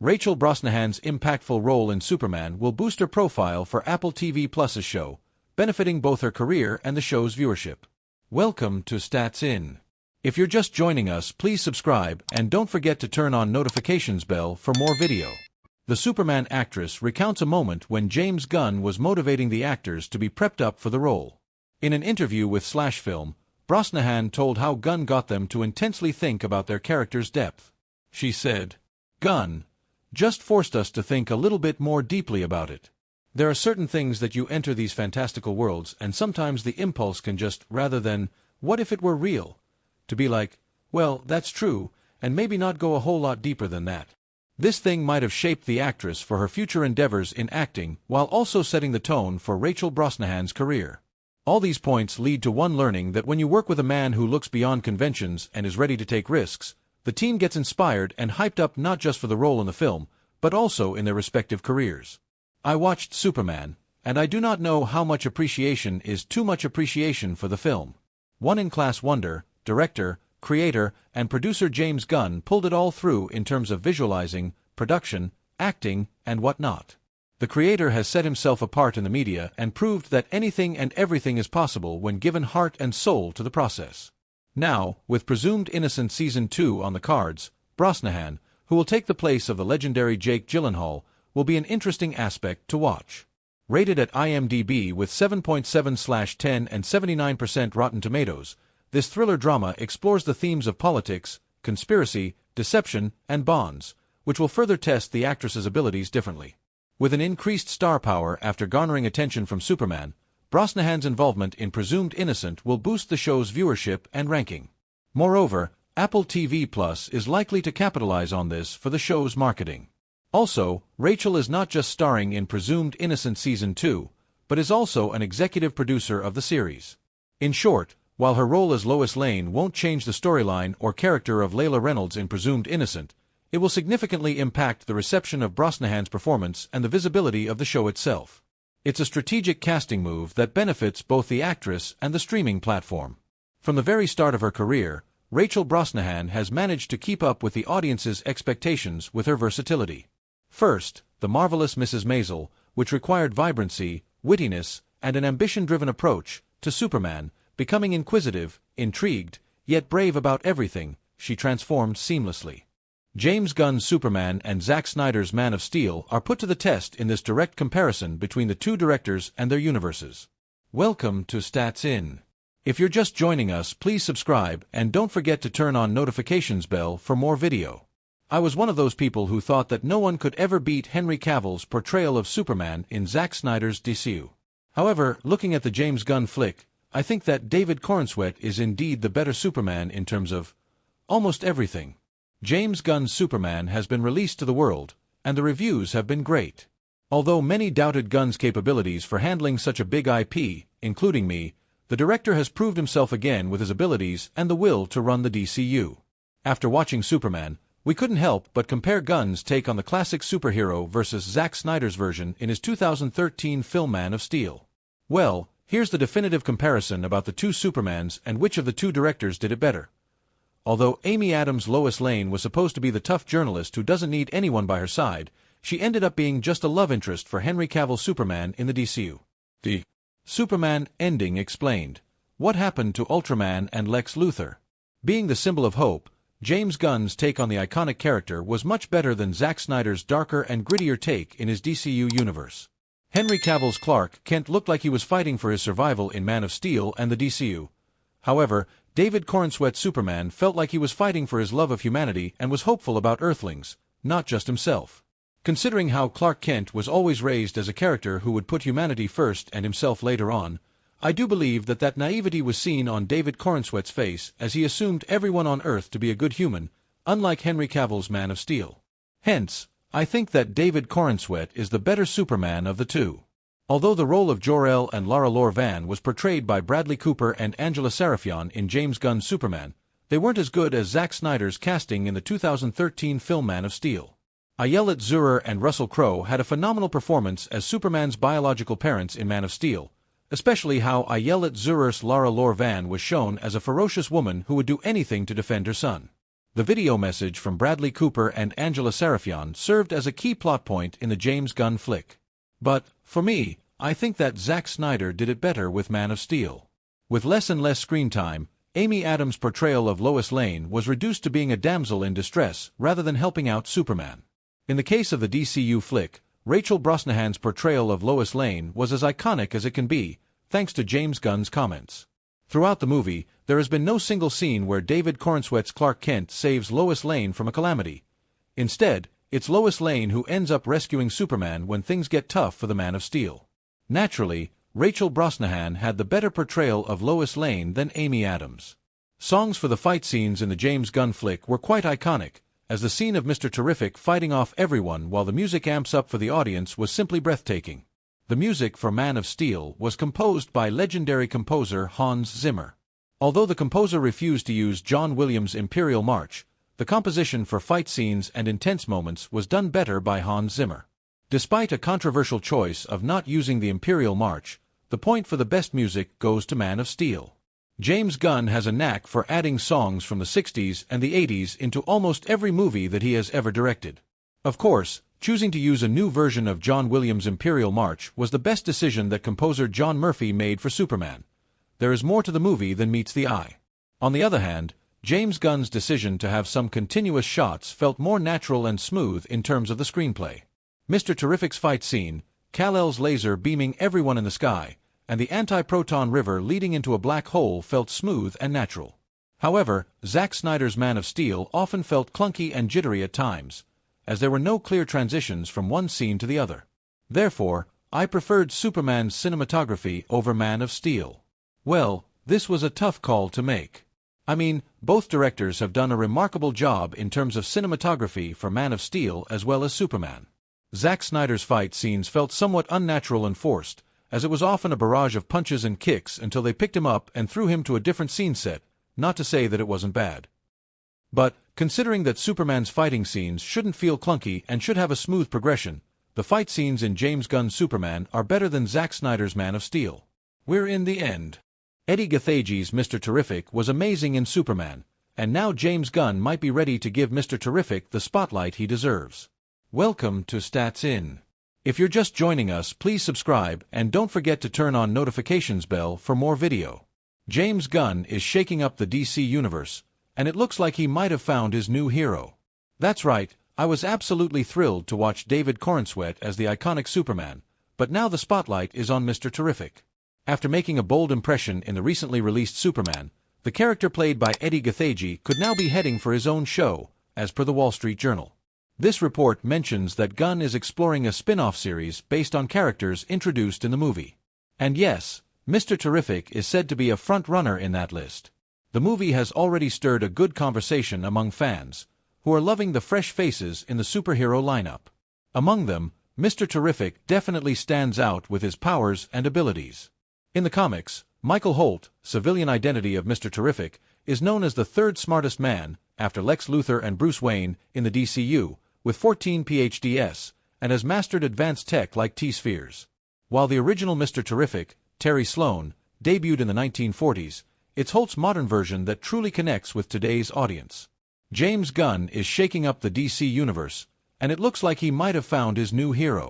Rachel Brosnahan's impactful role in Superman will boost her profile for Apple TV Plus's show, benefiting both her career and the show's viewership. Welcome to Stats In. If you're just joining us, please subscribe and don't forget to turn on notifications bell for more video. The Superman actress recounts a moment when James Gunn was motivating the actors to be prepped up for the role. In an interview with Slashfilm, Brosnahan told how Gunn got them to intensely think about their character's depth. She said, "Gunn just forced us to think a little bit more deeply about it. There are certain things that you enter these fantastical worlds, and sometimes the impulse can just, rather than, what if it were real, to be like, well, that's true, and maybe not go a whole lot deeper than that." This thing might have shaped the actress for her future endeavors in acting, while also setting the tone for Rachel Brosnahan's career. All these points lead to one learning: that when you work with a man who looks beyond conventions and is ready to take risks, the team gets inspired and hyped up not just for the role in the film, but also in their respective careers. I watched Superman, and I do not know how much appreciation is too much appreciation for the film. One-in-class wonder, director, creator, and producer James Gunn pulled it all through in terms of visualizing, production, acting, and whatnot. The creator has set himself apart in the media and proved that anything and everything is possible when given heart and soul to the process. Now, with Presumed Innocent Season 2 on the cards, Brosnahan, who will take the place of the legendary Jake Gyllenhaal, will be an interesting aspect to watch. Rated at IMDb with 7.7/10 and 79% Rotten Tomatoes, this thriller drama explores the themes of politics, conspiracy, deception, and bonds, which will further test the actress's abilities differently. With an increased star power after garnering attention from Superman, Brosnahan's involvement in Presumed Innocent will boost the show's viewership and ranking. Moreover, Apple TV Plus is likely to capitalize on this for the show's marketing. Also, Rachel is not just starring in Presumed Innocent Season 2, but is also an executive producer of the series. In short, while her role as Lois Lane won't change the storyline or character of Layla Reynolds in Presumed Innocent, it will significantly impact the reception of Brosnahan's performance and the visibility of the show itself. It's a strategic casting move that benefits both the actress and the streaming platform. From the very start of her career, Rachel Brosnahan has managed to keep up with the audience's expectations with her versatility. First, The Marvelous Mrs. Maisel, which required vibrancy, wittiness, and an ambition-driven approach, to Superman, becoming inquisitive, intrigued, yet brave about everything, she transformed seamlessly. James Gunn's Superman and Zack Snyder's Man of Steel are put to the test in this direct comparison between the two directors and their universes. Welcome to Stats In. If you're just joining us, please subscribe and don't forget to turn on notifications bell for more video. I was one of those people who thought that no one could ever beat Henry Cavill's portrayal of Superman in Zack Snyder's DCU. However, looking at the James Gunn flick, I think that David Corenswet is indeed the better Superman in terms of almost everything. James Gunn's Superman has been released to the world, and the reviews have been great. Although many doubted Gunn's capabilities for handling such a big IP, including me, the director has proved himself again with his abilities and the will to run the DCU. After watching Superman, we couldn't help but compare Gunn's take on the classic superhero versus Zack Snyder's version in his 2013 film Man of Steel. Well, here's the definitive comparison about the two Supermans and which of the two directors did it better. Although Amy Adams' Lois Lane was supposed to be the tough journalist who doesn't need anyone by her side, she ended up being just a love interest for Henry Cavill's Superman in the DCU. The Superman ending explained what happened to Ultraman and Lex Luthor. Being the symbol of hope, James Gunn's take on the iconic character was much better than Zack Snyder's darker and grittier take in his DCU universe. Henry Cavill's Clark Kent looked like he was fighting for his survival in Man of Steel and the DCU. However, David Corenswet's Superman felt like he was fighting for his love of humanity and was hopeful about Earthlings, not just himself. Considering how Clark Kent was always raised as a character who would put humanity first and himself later on, I do believe that naivety was seen on David Corenswet's face as he assumed everyone on Earth to be a good human, unlike Henry Cavill's Man of Steel. Hence, I think that David Corenswet is the better Superman of the two. Although the role of Jor-El and Lara Lor-Van was portrayed by Bradley Cooper and Angela Sarafian in James Gunn's Superman, they weren't as good as Zack Snyder's casting in the 2013 film Man of Steel. Ayelet Zurer and Russell Crowe had a phenomenal performance as Superman's biological parents in Man of Steel, especially how Ayelet Zurer's Lara Lor-Van was shown as a ferocious woman who would do anything to defend her son. The video message from Bradley Cooper and Angela Sarafian served as a key plot point in the James Gunn flick. But, for me, I think that Zack Snyder did it better with Man of Steel. With less and less screen time, Amy Adams' portrayal of Lois Lane was reduced to being a damsel in distress rather than helping out Superman. In the case of the DCU flick, Rachel Brosnahan's portrayal of Lois Lane was as iconic as it can be, thanks to James Gunn's comments. Throughout the movie, there has been no single scene where David Corenswet's Clark Kent saves Lois Lane from a calamity. Instead, it's Lois Lane who ends up rescuing Superman when things get tough for the Man of Steel. Naturally, Rachel Brosnahan had the better portrayal of Lois Lane than Amy Adams. Songs for the fight scenes in the James Gunn flick were quite iconic, as the scene of Mr. Terrific fighting off everyone while the music amps up for the audience was simply breathtaking. The music for Man of Steel was composed by legendary composer Hans Zimmer. Although the composer refused to use John Williams' Imperial March, the composition for fight scenes and intense moments was done better by Hans Zimmer. Despite a controversial choice of not using the Imperial March, the point for the best music goes to Man of Steel. James Gunn has a knack for adding songs from the 60s and the 80s into almost every movie that he has ever directed. Of course, choosing to use a new version of John Williams' Imperial March was the best decision that composer John Murphy made for Superman. There is more to the movie than meets the eye. On the other hand, James Gunn's decision to have some continuous shots felt more natural and smooth in terms of the screenplay. Mr. Terrific's fight scene, Kal-El's laser beaming everyone in the sky, and the anti-proton river leading into a black hole felt smooth and natural. However, Zack Snyder's Man of Steel often felt clunky and jittery at times, as there were no clear transitions from one scene to the other. Therefore, I preferred Superman's cinematography over Man of Steel. Well, this was a tough call to make. I mean, both directors have done a remarkable job in terms of cinematography for Man of Steel as well as Superman. Zack Snyder's fight scenes felt somewhat unnatural and forced, as it was often a barrage of punches and kicks until they picked him up and threw him to a different scene set, not to say that it wasn't bad. But, considering that Superman's fighting scenes shouldn't feel clunky and should have a smooth progression, the fight scenes in James Gunn's Superman are better than Zack Snyder's Man of Steel. We're in the end. Eddie Gathegi's Mr. Terrific was amazing in Superman, and now James Gunn might be ready to give Mr. Terrific the spotlight he deserves. Welcome to Stats In. If you're just joining us, please subscribe and don't forget to turn on notifications bell for more video. James Gunn is shaking up the DC universe, and it looks like he might have found his new hero. That's right, I was absolutely thrilled to watch David Corenswet as the iconic Superman, but now the spotlight is on Mr. Terrific. After making a bold impression in the recently released Superman, the character played by Eddie Gathegi could now be heading for his own show, as per the Wall Street Journal. This report mentions that Gunn is exploring a spin-off series based on characters introduced in the movie. And yes, Mr. Terrific is said to be a front-runner in that list. The movie has already stirred a good conversation among fans, who are loving the fresh faces in the superhero lineup. Among them, Mr. Terrific definitely stands out with his powers and abilities. In the comics, Michael Holt, civilian identity of Mr. Terrific, is known as the third smartest man, after Lex Luthor and Bruce Wayne, in the DCU, with 14 PhDs, and has mastered advanced tech like T-spheres. While the original Mr. Terrific, Terry Sloan, debuted in the 1940s, it's Holt's modern version that truly connects with today's audience. James Gunn is shaking up the DC universe, and it looks like he might have found his new hero.